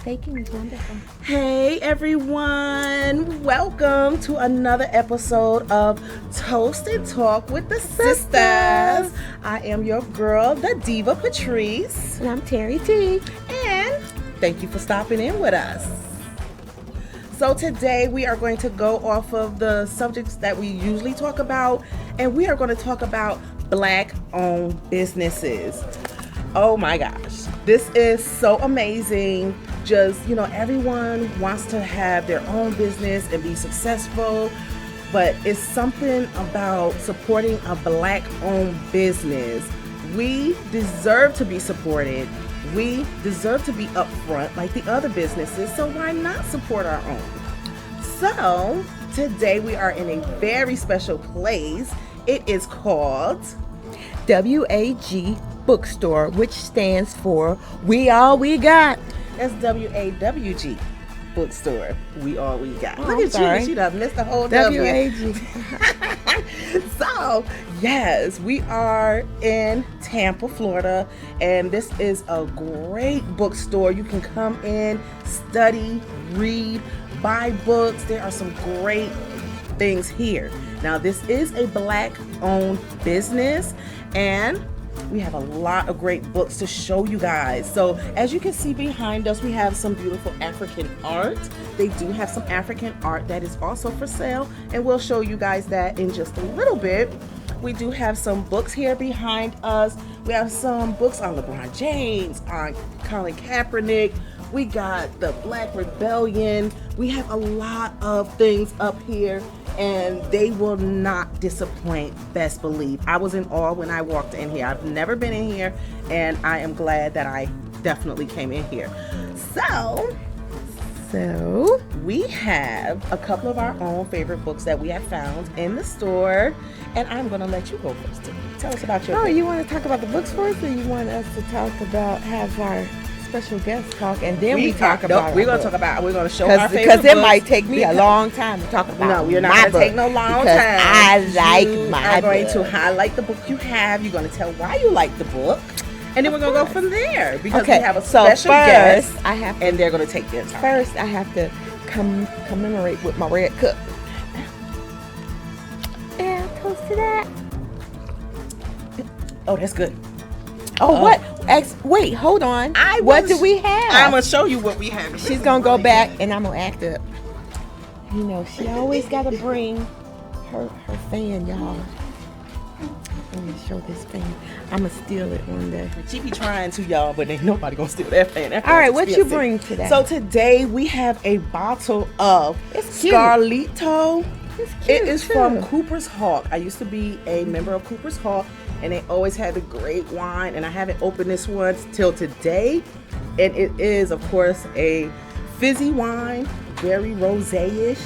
Baking is wonderful. Hey everyone, welcome to another episode of Toast and Talk with the Sistahs. I am your girl, the Diva Patrice. And I'm Terry T. And thank you for stopping in with us. So today we are going to go off of the subjects that we usually talk about, and we are going to talk about Black-owned businesses. Oh my gosh, this is so amazing. Just, everyone wants to have their own business and be successful, but it's something about supporting a Black-owned business. We deserve to be supported. We deserve to be upfront like the other businesses, so why not support our own? So, today we are in a very special place. It is called WAWG Bookstore, which stands for We All We Got. That's WAWG Bookstore. We All We Got. Oh, Look at sorry. you. She done missed the whole WAWG. So, yes, we are in Tampa, Florida, and this is a great bookstore. You can come in, study, read, buy books. There are some great things here. Now, this is a Black-owned business, and we have a lot of great books to show you guys. So as you can see behind us, we have some beautiful African art. They do have some African art that is also for sale, and we'll show you guys that in just a little bit. We do have some books here behind us. We have some books on LeBron James, on Colin Kaepernick. We got the Black Rebellion. We have a lot of things up here, and they will not disappoint, best believe. I was in awe when I walked in here. I've never been in here, and I am glad that I definitely came in here. So we have a couple of our own favorite books that we have found in the store, and I'm going to let you go first. Tell us about your book. You want to talk about the books first, or you want us to have our special guest talk, and then we talk about we're going to show our favorite because it books. might take me a long time to talk about. No, we're not going to take no long time. I like my book. You're going to highlight the book you have. You're going to tell why you like the book, and then we're going to go from there because we have a special guest. And they're going to take their time. First, I have to commemorate with my red cup. And toast to that. Oh, that's good. Oh, what? Wait, hold on. What do we have? I'm going to show you what we have. She's going to go back, and I'm going to act up. She always got to bring her fan, y'all. Let me show this fan. I'm going to steal it one day. She be trying to, y'all, but ain't nobody going to steal that fan. All right, what you bring today? So today we have a bottle of Scarlito. It is from Cooper's Hawk. I used to be a member of Cooper's Hawk, and they always had a great wine, and I haven't opened this one till today. And it is, of course, a fizzy wine, very rosé-ish,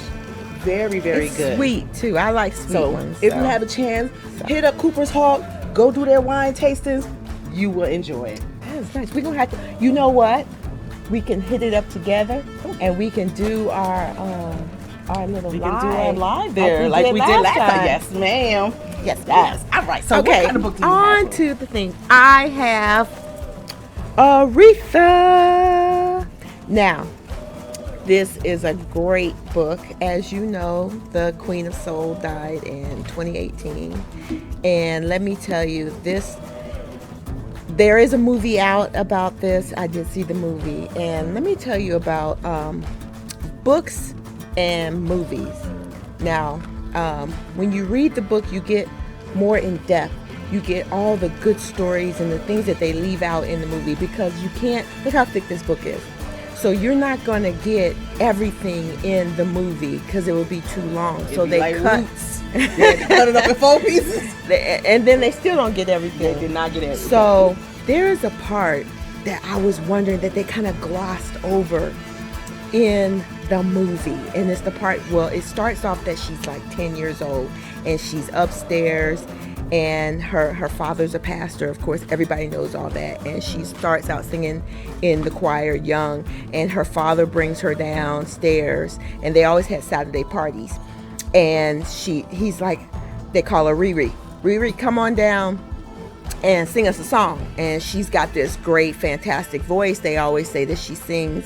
very, very good. Sweet, too. I like sweet ones. If you have a chance, hit up Cooper's Hawk, go do their wine tastings. You will enjoy it. That's nice. We're going to have to, you know what? We can hit it up together, and we can do our little We live. can do our live there like we did last time. Yes, ma'am. Yes. All right. So okay. What kind of book do you On have? to the thing. I have Aretha. Now, this is a great book. As you know, the Queen of Soul died in 2018. And let me tell you, there is a movie out about this. I did see the movie. And let me tell you about books and movies. Now, when you read the book, you get more in depth. You get all the good stories and the things that they leave out in the movie, because you can't, look how thick this book is. So you're not going to get everything in the movie because it would be too long. So they cut. They cut it up in 4 pieces. And then they still don't get everything. They did not get everything. So there is a part that I was wondering that they kind of glossed over in the movie, and it's the part, it starts off that she's like 10 years old and she's upstairs, and her father's a pastor, of course everybody knows all that, and she starts out singing in the choir young, and her father brings her downstairs, and they always had Saturday parties, and he's like, they call her Riri, come on down, and sing us a song. And she's got this great, fantastic voice. They always say that she sings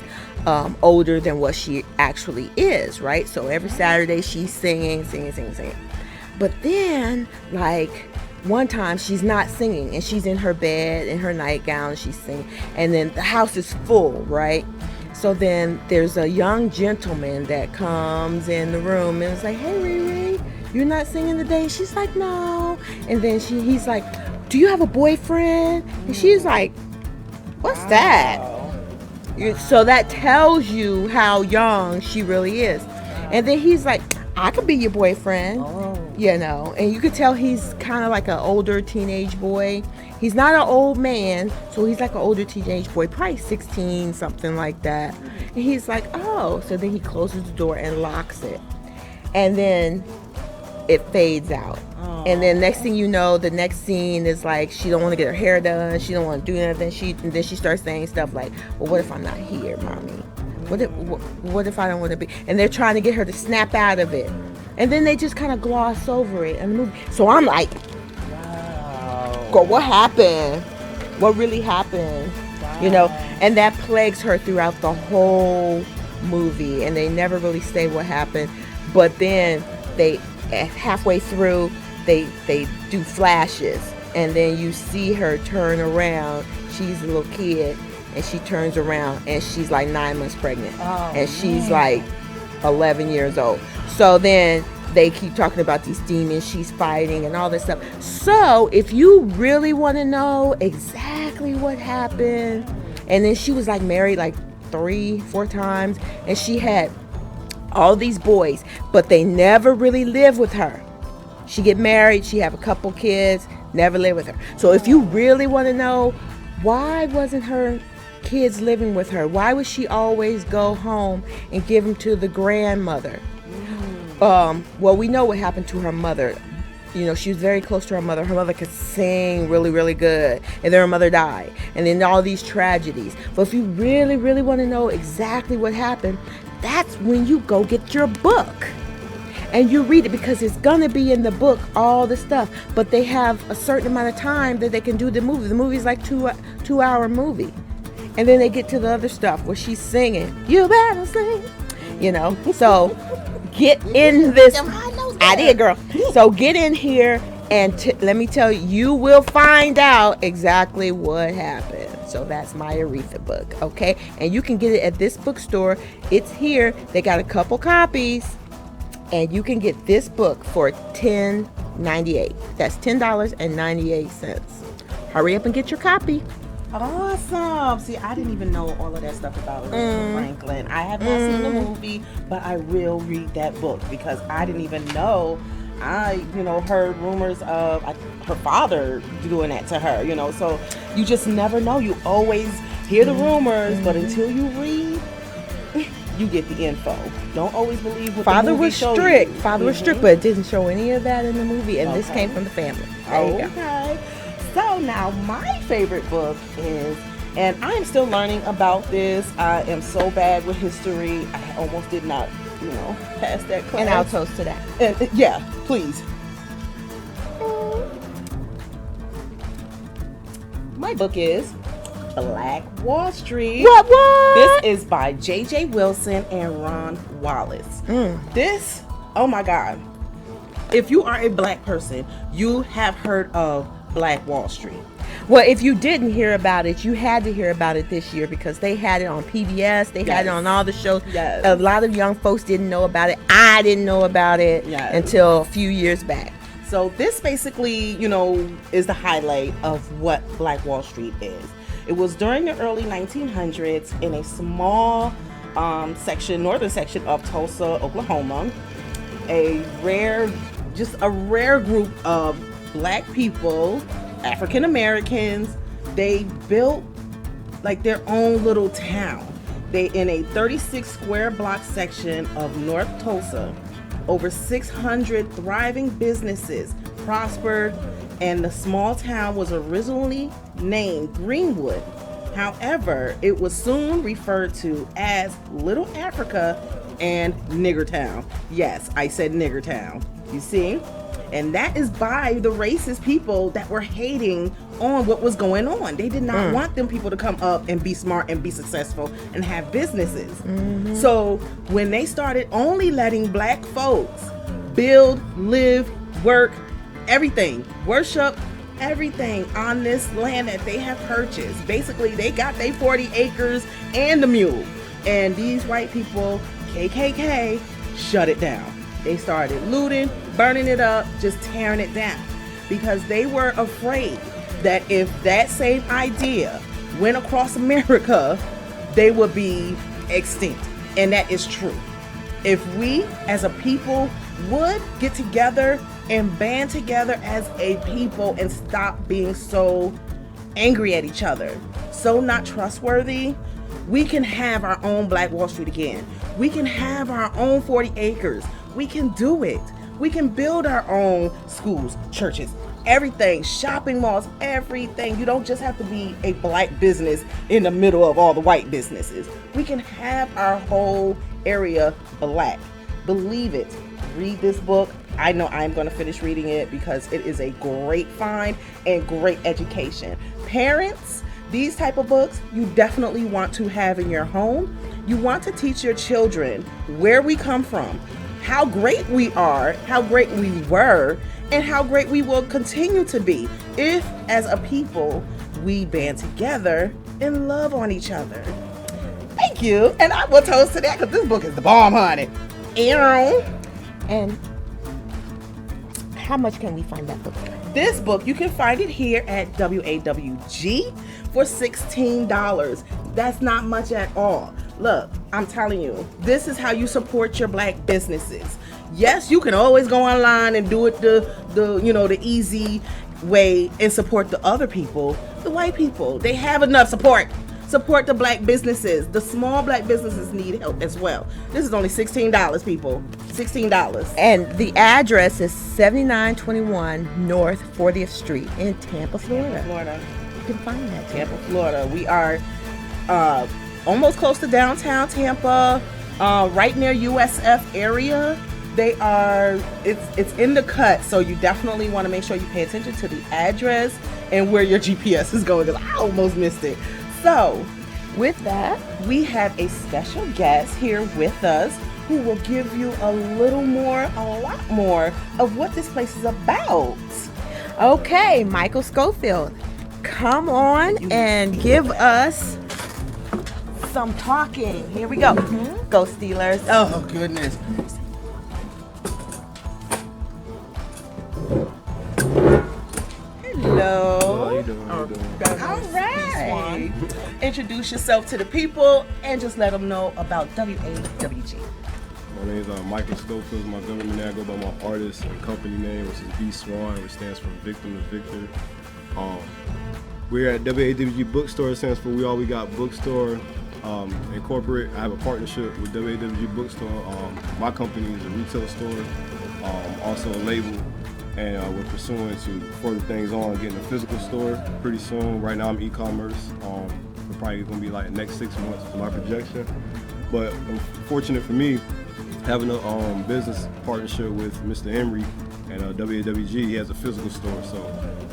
older than what she actually is, right? So every Saturday she's singing. But then, like, one time she's not singing and she's in her bed in her nightgown and she's singing, and then the house is full, right? So then there's a young gentleman that comes in the room and is like, "Hey, Riri, you're not singing today?" She's like, "No." And then he's like, "Do you have a boyfriend?" And she's like, "What's that?" So that tells you how young she really is. And then he's like, "I could be your boyfriend." You know, and you could tell he's kind of like an older teenage boy. He's not an old man, so he's like an older teenage boy, probably 16, something like that. And he's like, "Oh." So then he closes the door and locks it. And then it fades out. And then next thing you know, the next scene is like she don't want to get her hair done. She don't want to do nothing. And then she starts saying stuff like, "Well, what if I'm not here, mommy? What if I don't want to be?" And they're trying to get her to snap out of it. And then they just kind of gloss over it in the movie. So I'm like, wow. Girl, what happened? What really happened? Wow. You know, and that plagues her throughout the whole movie. And they never really say what happened. But then halfway through, they do flashes. And then you see her turn around. She's a little kid. And she turns around and she's like 9 months pregnant. And she's like 11 years old. So then they keep talking about these demons she's fighting and all this stuff. So if you really want to know exactly what happened, and then she was like married like 3-4 times, and she had all these boys, but they never really lived with her. She get married, she have a couple kids, never live with her. So if you really want to know, why wasn't her kids living with her? Why would she always go home and give them to the grandmother? Well, we know what happened to her mother. You know, she was very close to her mother. Her mother could sing really, really good. And then her mother died. And then all these tragedies. But if you really, really want to know exactly what happened, that's when you go get your book. And you read it, because it's going to be in the book, all the stuff. But they have a certain amount of time that they can do the movie. The movie's like two-hour movie. And then they get to the other stuff where she's singing, "You better sing." You know, so get in this. I did, girl. So get in here and let me tell you, you will find out exactly what happened. So that's my Aretha book, okay? And you can get it at this bookstore. It's here. They got a couple copies. And you can get this book for $10.98. That's $10.98. Hurry up and get your copy. Awesome. See, I didn't even know all of that stuff about Aretha Franklin. I have not seen the movie, but I will read that book, because I didn't even know. I, heard rumors of her father doing that to her, so you just never know. You always hear the rumors, but until you read, you get the info. Don't always believe what Father the movie was showed strict. you. Father was strict, but it didn't show any of that in the movie, and this came from the family. There you go. So now my favorite book is, and I am still learning about this. I am so bad with history. I almost did not, pass that class. And I'll toast to that. And, yeah, please. My book is Black Wall Street. What? This is by J.J. Wilson and Ron Wallace. This, oh my God. If you are a black person, you have heard of Black Wall Street. Well, if you didn't hear about it, you had to hear about it this year, because they had it on PBS. They had it on all the shows. Yes. A lot of young folks didn't know about it. I didn't know about it until a few years back. So this basically, is the highlight of what Black Wall Street is. It was during the early 1900s in a small northern section of Tulsa, Oklahoma. A rare group of black people, African Americans. They built like their own little town. They, in a 36 square block section of North Tulsa, over 600 thriving businesses prospered, and the small town was originally named Greenwood. However, it was soon referred to as Little Africa and Nigger Town. Yes, I said Nigger Town. You see? And that is by the racist people that were hating on what was going on. They did not want them people to come up and be smart and be successful and have businesses. So when they started only letting black folks build, live, work, everything, worship, everything on this land that they have purchased. Basically, they got their 40 acres and the mule. And these white people, KKK, shut it down. They started looting, burning it up, just tearing it down. Because they were afraid that if that same idea went across America, they would be extinct. And that is true. If we as a people would get together and band together as a people and stop being so angry at each other, so not trustworthy, we can have our own Black Wall Street again. We can have our own 40 acres. We can do it. We can build our own schools, churches, everything, shopping malls, everything. You don't just have to be a black business in the middle of all the white businesses. We can have our whole area black. Believe it. Read this book. I know I'm going to finish reading it because it is a great find and great education. Parents, these type of books you definitely want to have in your home. You want to teach your children where we come from, how great we are, how great we were, and how great we will continue to be if, as a people, we band together and love on each other. Thank you, and I will toast to that because this book is the bomb, honey. And how much can we find that book? This book, you can find it here at WAWG for $16. That's not much at all. Look, I'm telling you, this is how you support your black businesses. Yes, you can always go online and do it the easy way and support the other people, the white people. They have enough support. Support the black businesses. The small black businesses need help as well. This is only $16, people. $16. And the address is 7921 North 40th Street in Tampa, Florida. You can find that. Tampa, Florida. We are almost close to downtown Tampa, right near USF area. It's in the cut, so you definitely want to make sure you pay attention to the address and where your GPS is going, because I almost missed it. So, with that, we have a special guest here with us who will give you a lot more of what this place is about. Okay, Michael Schofield, come on and give us some talking. Here we go. Go Steelers. Oh, goodness. Hello. How you doing? How you doing? All right. Introduce yourself to the people and just let them know about WAWG. My name is Michael Schofield. My government name, I go by my artist and company name, which is B Swan, which stands for Victim to Victor. We're at WAWG Bookstore. It stands for We All We Got Bookstore. Incorporate. I have a partnership with WAWG Bookstore. My company is a retail store, also a label. And we're pursuing to further things on, getting a physical store pretty soon. Right now I'm e-commerce. We're probably gonna be like the next 6 months is my projection. But fortunate for me, having a business partnership with Mr. Emery and WAWG, he has a physical store. So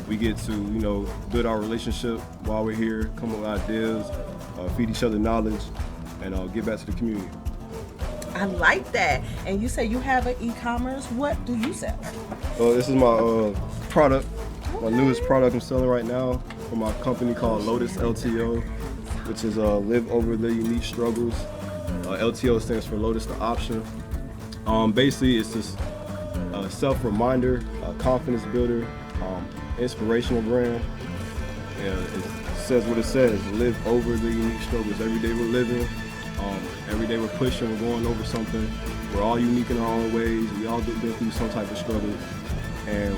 we get to, build our relationship while we're here, come up with ideas, feed each other knowledge, and get back to the community. I like that. And you say you have an e-commerce. What do you sell? This is my product, my newest product I'm selling right now from my company called Lotus LTO, which is Live Over the Unique Struggles. LTO stands for Lotus the Option. Basically, it's just a self-reminder, a confidence builder, inspirational brand. It says what it says, live over the unique struggles. Every day we're living. Every day we're pushing, we're going over something. We're all unique in our own ways. We all been through some type of struggle. And,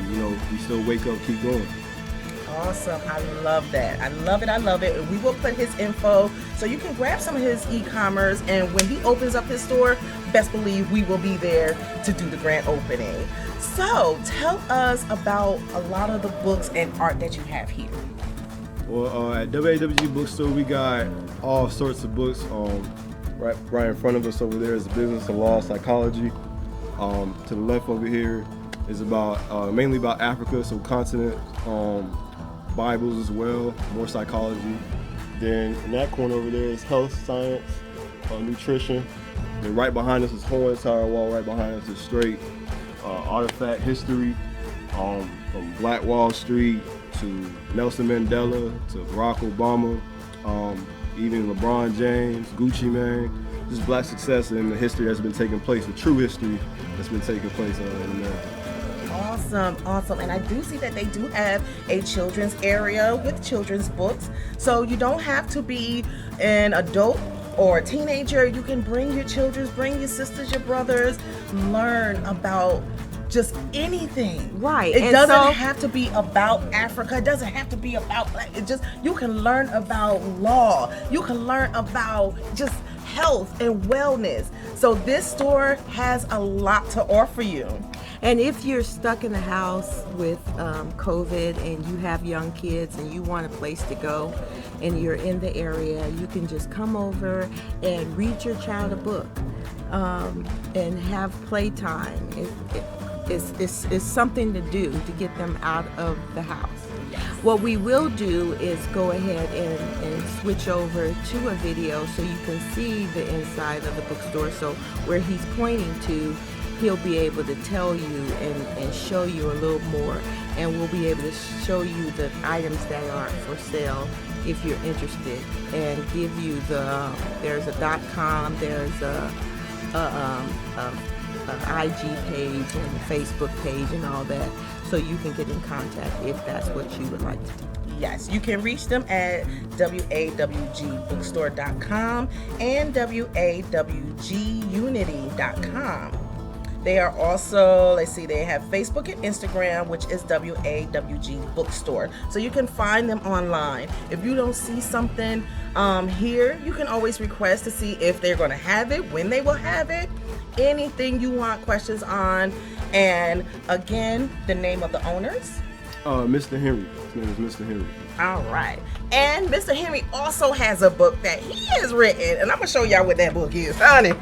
we still wake up, keep going. Awesome. I love that. I love it. And we will put his info so you can grab some of his e-commerce. And when he opens up his store, best believe we will be there to do the grand opening. So tell us about a lot of the books and art that you have here. Well, at WAWG Bookstore, we got all sorts of books. Right in front of us over there is Business and Law, Psychology. To the left over here is about mainly about Africa, so continent. Bibles as well, more psychology. Then in that corner over there is health, science, nutrition. Then right behind us is whole entire wall. Right behind us is straight artifact history, from Black Wall Street to Nelson Mandela to Barack Obama, even LeBron James, Gucci Mane. Just Black success and the history that's been taking place, the true history that's been taking place in America. Awesome. And I do see that they do have a children's area with children's books. So you don't have to be an adult or a teenager. You can bring your children, bring your sisters, your brothers, learn about just anything. Right. It And doesn't so- have to be about Africa. It doesn't have to be about Black. It just, you can learn about law. You can learn about just health and wellness. So this store has a lot to offer you. And if you're stuck in the house with COVID and you have young kids and you want a place to go and you're in the area, you can just come over and read your child a book and have playtime. It's something to do to get them out of the house. What we will do is go ahead and switch over to a video so you can see the inside of the bookstore. So where he's pointing to, he'll be able to tell you and show you a little more, and we'll be able to show you the items that are for sale if you're interested, and give you the there's a .com, there's a IG page and Facebook page and all that, so you can get in contact if that's what you would like to do. Yes, you can reach them at WAWGBookstore.com and WAWGUnity.com. They are also, they have Facebook and Instagram, which is WAWG Bookstore. So you can find them online. If you don't see something here, you can always request to see if they're going to have it, when they will have it, anything you want questions on. And again, the name of the owners? Mr. Henry. His name is Mr. Henry. All right. And Mr. Henry also has a book that he has written, and I'm going to show y'all what that book is, honey.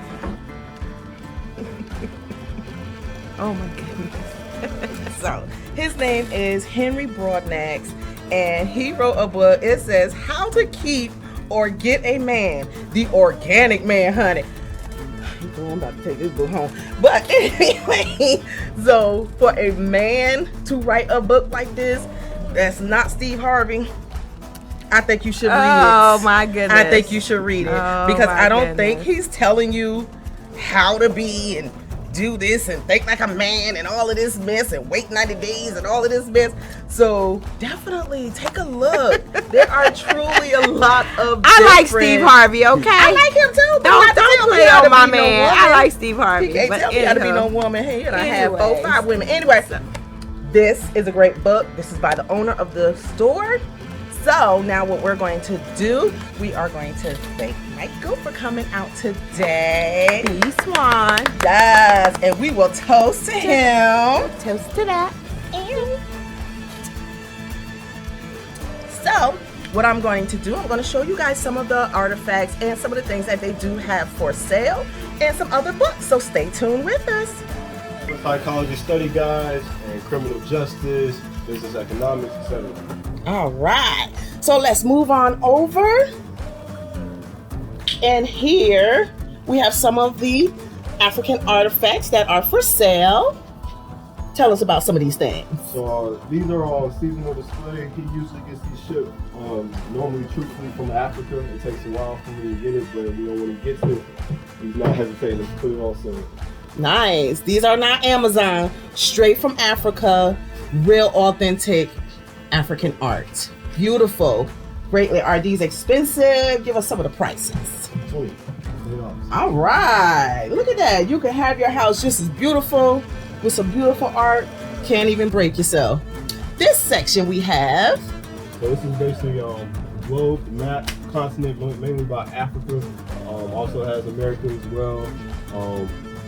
Oh my goodness. So his name is Henry Broadnax, and he wrote a book. It says How to Keep or Get a Man, the Organic Man, honey. I'm about to take this book home. But anyway, so for a man to write a book like this, that's not Steve Harvey, I think you should read it. Oh my goodness. I think you should read it. Oh, because my I don't think goodness. he's telling you how to be and do this and think like a man and all of this mess and wait 90 days and all of this mess. So definitely take a look. There are truly a lot of I like different- Steve Harvey, okay? I like him too. But Don't not to tell me play how on to my be no man. woman. I like Steve Harvey. He can't but tell me how to be anyhow. no woman. Hey, and I have 4 Anyways. 5 women. Anyway, this is a great book. This is by the owner of the store. So now what we're going to do, we are going to thank Michael for coming out today. B. Swan. Yes, and we will toast to him. Toast to that. So what I'm going to do, I'm going to show you guys some of the artifacts and some of the things that they do have for sale and some other books. So stay tuned with us. Psychology study guides and criminal justice, business economics, etc. All right, so let's move on over. And here we have some of the African artifacts that are for sale. Tell us about some of these things. So these are on seasonal display. He usually gets these shipped normally truthfully from Africa. It takes a while for me to get it, but when he gets it, he's not hesitating to put it on sale. Nice. These are not Amazon, straight from Africa, real authentic African art. Beautiful. Greatly. Are these expensive? Give us some of the prices. $20. All right. Look at that. You can have your house just as beautiful with some beautiful art. Can't even break yourself. This section we have. So this is basically globe, map, continent, mainly about Africa. Also has America as well.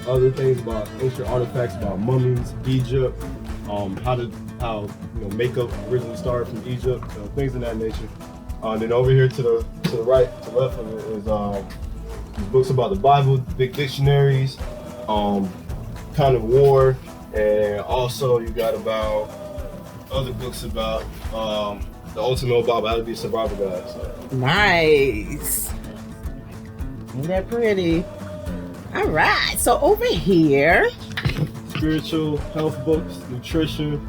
Other things about ancient artifacts about mummies, Egypt, how makeup originally started from Egypt, things of that nature. Then over here to the right, to the left of it is books about the Bible, big dictionaries, kind of war, and also you got about other books about the ultimate about how to be a survivor guide. So. Nice. Ain't that pretty? All right. So over here, Spiritual health books, nutrition.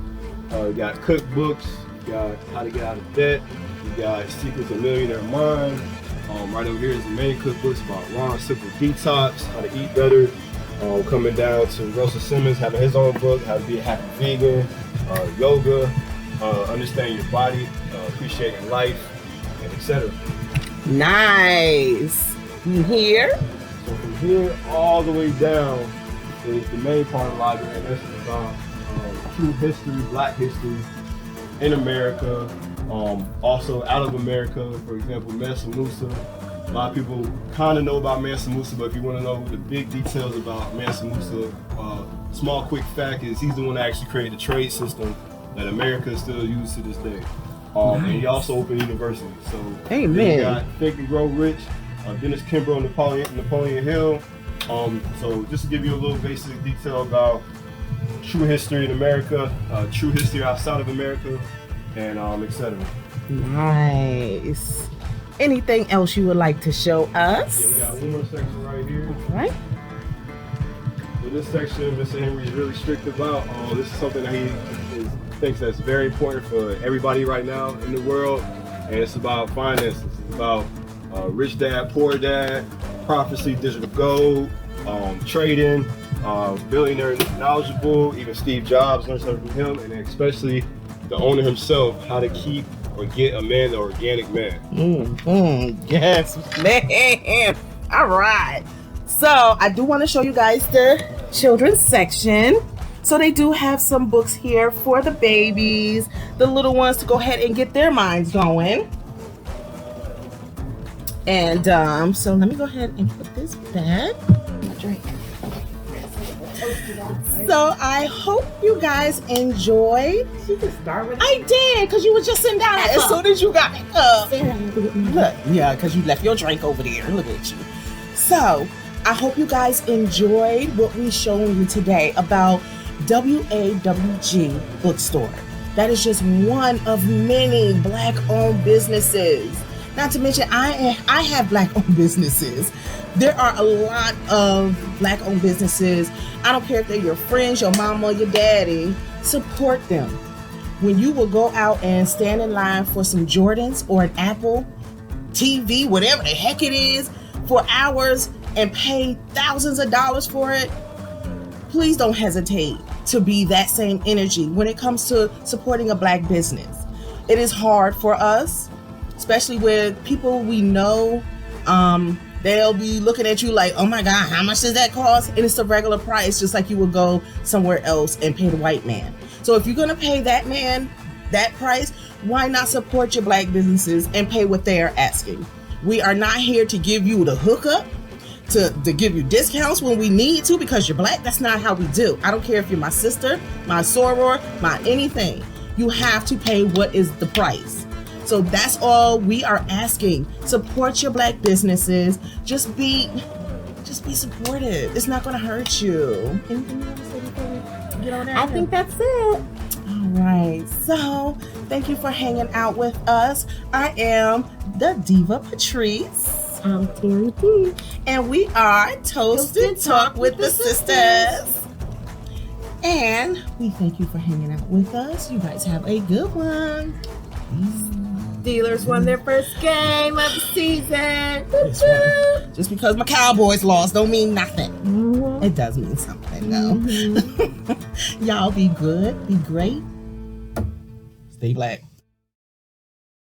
You got cookbooks. You got how to get out of debt. You got Secrets of Millionaire Mind. Right over here is the main cookbooks about Ron's Simple Detox, how to eat better. Coming down to Russell Simmons having his own book, how to be a happy vegan, yoga, understanding your body, appreciating life, and etc. nice. You here? So from here all the way down is the main part of the library, and this is about true history, black history in America, also out of America. For example, Mansa Musa. A lot of people kind of know about Mansa Musa, but if you want to know the big details about Mansa Musa, small quick fact is he's the one that actually created the trade system that America still uses to this day. And he also opened universities. So Amen. you got Think and Grow Rich, Dennis Kimbrough, Napoleon Hill. So just to give you a little basic detail about true history in America, true history outside of America, and etc. Nice. Anything else you would like to show us? Yeah, we got one more section right here. All right. So this section, Mr. Henry is really strict about. This is something that he thinks that's very important for everybody right now in the world, and it's about finances. It's about Rich Dad, Poor Dad, prophecy, digital gold, trading, billionaire knowledgeable. Even Steve Jobs learned something from him, and especially the owner himself, how to keep or get a man the organic man. Yes, man. All right. So I do want to show you guys the children's section. So they do have some books here for the babies, the little ones, to go ahead and get their minds going. And so let me go ahead and put this back. My drink. So I hope you guys enjoyed. You can start with I did, because you were just sitting down as soon as you got up. Look, yeah, because you left your drink over there. Look at you. So I hope you guys enjoyed what we showed you today about WAWG Bookstore. That is just one of many Black-owned businesses. Not to mention, I have Black-owned businesses. There are a lot of Black-owned businesses. I don't care if they're your friends, your mama, your daddy. Support them. When you will go out and stand in line for some Jordans or an Apple TV, whatever the heck it is, for hours and pay thousands of dollars for it, please don't hesitate to be that same energy when it comes to supporting a Black business. It is hard for us, especially with people we know. They'll be looking at you like, oh my God, how much does that cost? And it's the regular price, just like you would go somewhere else and pay the white man. So if you're gonna pay that man that price, why not support your Black businesses and pay what they are asking? We are not here to give you the hookup, to give you discounts when we need to because you're Black. That's not how we do. I don't care if you're my sister, my soror, my anything. You have to pay what is the price. So that's all we are asking. Support your Black businesses. Just be supportive. It's not going to hurt you. Anything you want to say before we get on out? I think that's it. All right. So thank you for hanging out with us. I am the Diva Patrice. I'm Terry P. And we are Toasted Talk with the Sistahs. And we thank you for hanging out with us. You guys have a good one. Steelers won their first game of the season. Just because my Cowboys lost don't mean nothing. Mm-hmm. It does mean something, though. Mm-hmm. Y'all be good, be great, stay Black.